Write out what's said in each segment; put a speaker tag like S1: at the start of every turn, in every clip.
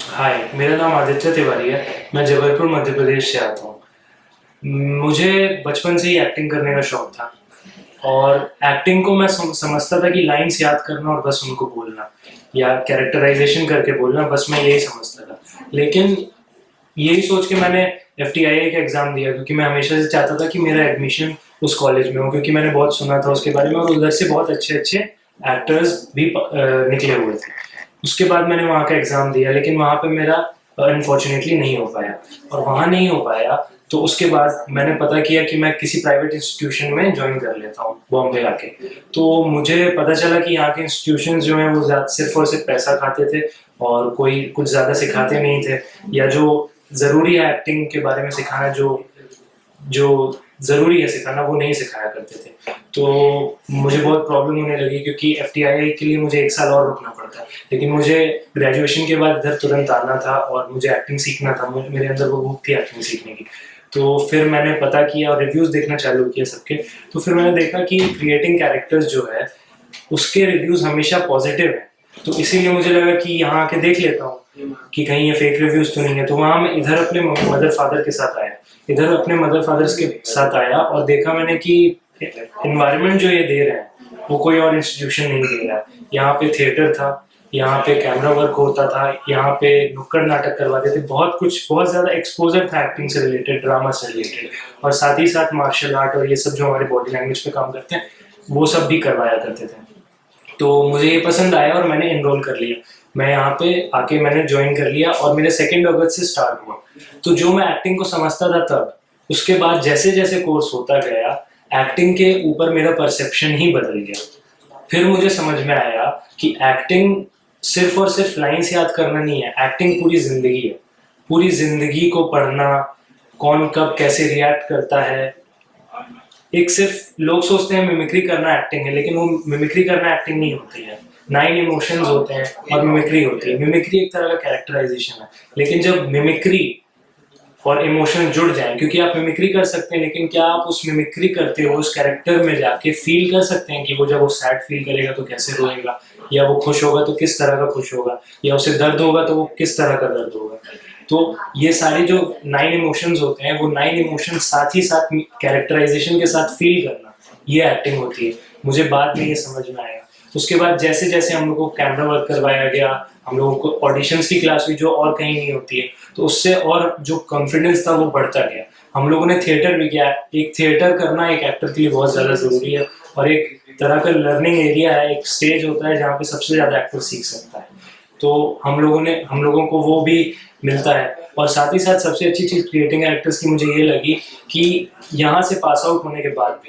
S1: हाय, मेरा नाम आदित्य तिवारी है। मैं जबलपुर मध्य प्रदेश से आता हूँ। मुझे बचपन से ही एक्टिंग करने का शौक था और एक्टिंग को मैं समझता था कि लाइंस याद करना और बस उनको बोलना या कैरेक्टराइजेशन करके बोलना, बस मैं यही समझता था। लेकिन यही सोच के मैंने FTIA का एग्ज़ाम दिया, क्योंकि मैं हमेशा से चाहता था कि मेरा एडमिशन उस कॉलेज में हो, क्योंकि मैंने बहुत सुना था उसके बारे में और उधर से बहुत अच्छे अच्छे एक्टर्स भी निकले हुए थे। उसके बाद मैंने वहाँ का एग्ज़ाम दिया, लेकिन वहाँ पे मेरा अनफॉर्चुनेटली नहीं हो पाया। और वहाँ नहीं हो पाया तो उसके बाद मैंने पता किया कि मैं किसी प्राइवेट इंस्टीट्यूशन में ज्वाइन कर लेता हूँ बॉम्बे आके। तो मुझे पता चला कि यहाँ के इंस्टीट्यूशन जो हैं वो सिर्फ और सिर्फ पैसा खाते थे और कोई कुछ ज़्यादा सिखाते नहीं थे, या जो ज़रूरी है एक्टिंग के बारे में सिखाना, जो जो ज़रूरी है सिखाना, वो नहीं सिखाया करते थे। तो मुझे बहुत प्रॉब्लम होने लगी, क्योंकि FTIA के लिए मुझे 1 साल और रुकना पड़ता, लेकिन मुझे ग्रेजुएशन के बाद इधर तुरंत आना था और मुझे एक्टिंग सीखना था। मेरे अंदर वो भूख थी एक्टिंग सीखने की। तो फिर मैंने पता किया और रिव्यूज़ देखना चालू किया सबके। तो फिर मैंने देखा कि क्रिएटिंग कैरेक्टर्स जो है उसके रिव्यूज़ हमेशा पॉजिटिव हैं। तो इसीलिए मुझे लगा कि यहाँ आके देख लेता हूँ कि कहीं ये फेक रिव्यूज़ तो नहीं है। तो वहाँ मैं इधर अपने मदर फादर के साथ आया, इधर अपने मदर फादर्स के साथ आया और देखा मैंने कि इन्वायरमेंट जो ये दे रहे हैं वो कोई और इंस्टीट्यूशन नहीं दे रहा है। यहाँ पे थिएटर था, यहाँ पे कैमरा वर्क होता था, यहाँ पे नुक्कड़ नाटक करवाते थे, बहुत कुछ, बहुत ज़्यादा एक्सपोजर था एक्टिंग से रिलेटेड, ड्रामा से रिलेटेड, और साथ ही साथ मार्शल आर्ट और ये सब जो हमारे बॉडी लैंग्वेज पे काम करते हैं वो सब भी करवाया करते थे। तो मुझे ये पसंद आया और मैंने एनरोल कर लिया। मैं यहाँ पे आके मैंने ज्वाइन कर लिया और मेरे 2 अगस्त से स्टार्ट हुआ। तो जो मैं एक्टिंग को समझता था तब, उसके बाद जैसे जैसे कोर्स होता गया, एक्टिंग के ऊपर मेरा परसेप्शन ही बदल गया। फिर मुझे समझ में आया कि एक्टिंग सिर्फ और सिर्फ लाइंस याद करना नहीं है, एक्टिंग पूरी जिंदगी है। पूरी जिंदगी को पढ़ना, कौन कब कैसे रिएक्ट करता है। एक सिर्फ लोग सोचते हैं मिमिक्री करना एक्टिंग है, लेकिन वो मिमिक्री करना एक्टिंग नहीं होती है। 9 इमोशंस होते हैं और मिमिक्री होती है। मिमिक्री एक तरह का कैरेक्टराइजेशन है, लेकिन जब मिमिक्री और इमोशन जुड़ जाएं, क्योंकि आप मिमिक्री कर सकते हैं, लेकिन क्या आप उस मिमिक्री करते हो उस कैरेक्टर में जाके फील कर सकते हैं कि वो जब वो सैड फील करेगा तो कैसे रोएगा, या वो खुश होगा तो किस तरह का खुश होगा, या उसे दर्द होगा तो वो किस तरह का दर्द होगा। तो ये सारे जो 9 इमोशंस होते हैं, वो 9 इमोशंस साथ ही साथ कैरेक्टराइजेशन के साथ फील करना, ये एक्टिंग होती है। मुझे बाद में ये समझ में आया। उसके बाद जैसे जैसे हम लोग को कैमरा वर्क करवाया गया, हम लोगों को ऑडिशंस की क्लास हुई जो और कहीं नहीं होती है, तो उससे और जो कॉन्फिडेंस था वो बढ़ता गया। हम लोगों ने थिएटर भी किया। एक थिएटर करना एक एक्टर के लिए बहुत ज़्यादा ज़रूरी है और एक तरह का लर्निंग एरिया है, एक स्टेज होता है जहाँ पे सबसे ज़्यादा एक्टर सीख सकता है। तो हम लोगों को वो भी मिलता है। और साथ ही साथ सबसे अच्छी चीज़ क्रिएटिंग एक्टर्स की मुझे ये लगी कि यहाँ से पास आउट होने के बाद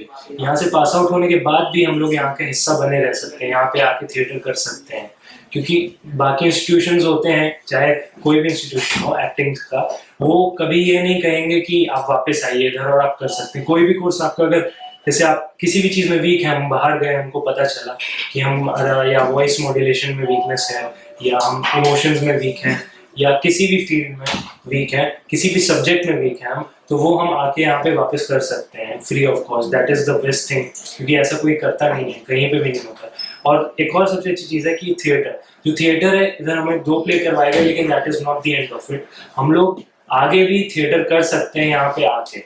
S1: भी, हम लोग यहाँ का हिस्सा बने रह सकते हैं, यहाँ पे आके थिएटर कर सकते हैं। क्योंकि बाकी इंस्टीट्यूशंस होते हैं, चाहे कोई भी इंस्टीट्यूशन हो एक्टिंग का, वो कभी ये नहीं कहेंगे कि आप वापस आइए इधर और आप कर सकते हैं कोई भी कोर्स आपका। अगर जैसे आप किसी भी चीज़ में वीक हैं, हम बाहर गए, हमको पता चला कि हम या वॉइस मॉड्यूलेशन में वीकनेस है, या हम इमोशंस में वीक हैं, या किसी भी फील्ड में वीक है, किसी भी सब्जेक्ट में वीक है हम, तो वो हम आके यहाँ पे वापस कर सकते हैं free of cost. That is the best thing, क्योंकि ऐसा कोई करता नहीं है, कहीं पे भी नहीं होता। और एक और सबसे अच्छी चीज़ है कि थिएटर है, इधर हमें 2 प्ले करवाए गए, लेकिन that is not the end of it. हम लोग आगे भी थिएटर कर सकते हैं यहाँ पे आके।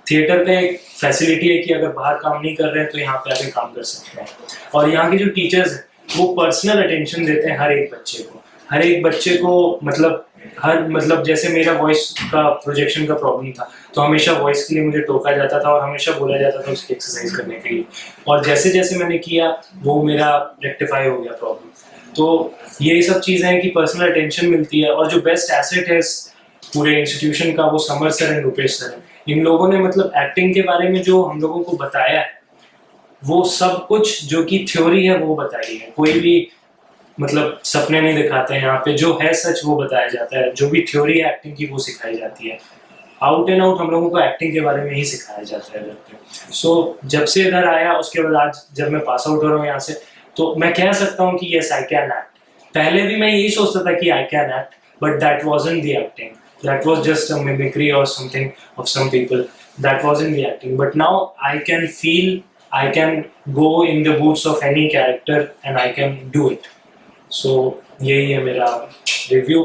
S1: थिएटर पे एक फैसिलिटी है कि अगर बाहर काम नहीं कर रहे हैं तो यहाँ पे आके काम कर सकते हैं। और यहाँ के जो टीचर्स हैं वो पर्सनल अटेंशन देते हैं हर एक बच्चे को, मतलब जैसे मेरा वॉइस का प्रोजेक्शन का प्रॉब्लम था, तो हमेशा वॉइस के लिए मुझे टोका जाता था और हमेशा बोला जाता था उसकी एक्सरसाइज करने के लिए। और जैसे जैसे मैंने किया वो मेरा रेक्टिफाई हो गया प्रॉब्लम। तो यही सब चीज़ें हैं कि पर्सनल अटेंशन मिलती है। और जो बेस्ट एसेट है इस पूरे इंस्टीट्यूशन का, वो summer sir and Rupesh sir है। इन लोगों ने मतलब एक्टिंग के बारे में जो हम लोगों को बताया है, वो सब कुछ जो कि थ्योरी है वो बताई है। कोई भी मतलब सपने नहीं दिखाते हैं यहाँ पे, जो है सच वो बताया जाता है। जो भी थ्योरी है एक्टिंग की वो सिखाई जाती है। आउट एंड आउट हम लोगों को एक्टिंग के बारे में ही सिखाया जाता है इधर पे। सो जब से इधर आया उसके बाद आज जब मैं पास आउट हो रहा हूँ यहाँ से, तो मैं कह सकता हूँ कि यस आई कैन एक्ट। पहले भी मैं यही सोचता था कि I can act, but that wasn't the acting, that was just a mimicry और something of some people, that wasn't the acting. But now I can feel, I can go in the boots of any character and I can do it. सो यही है मेरा review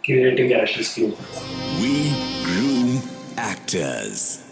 S1: creating characters के ऊपर।
S2: We groom actors.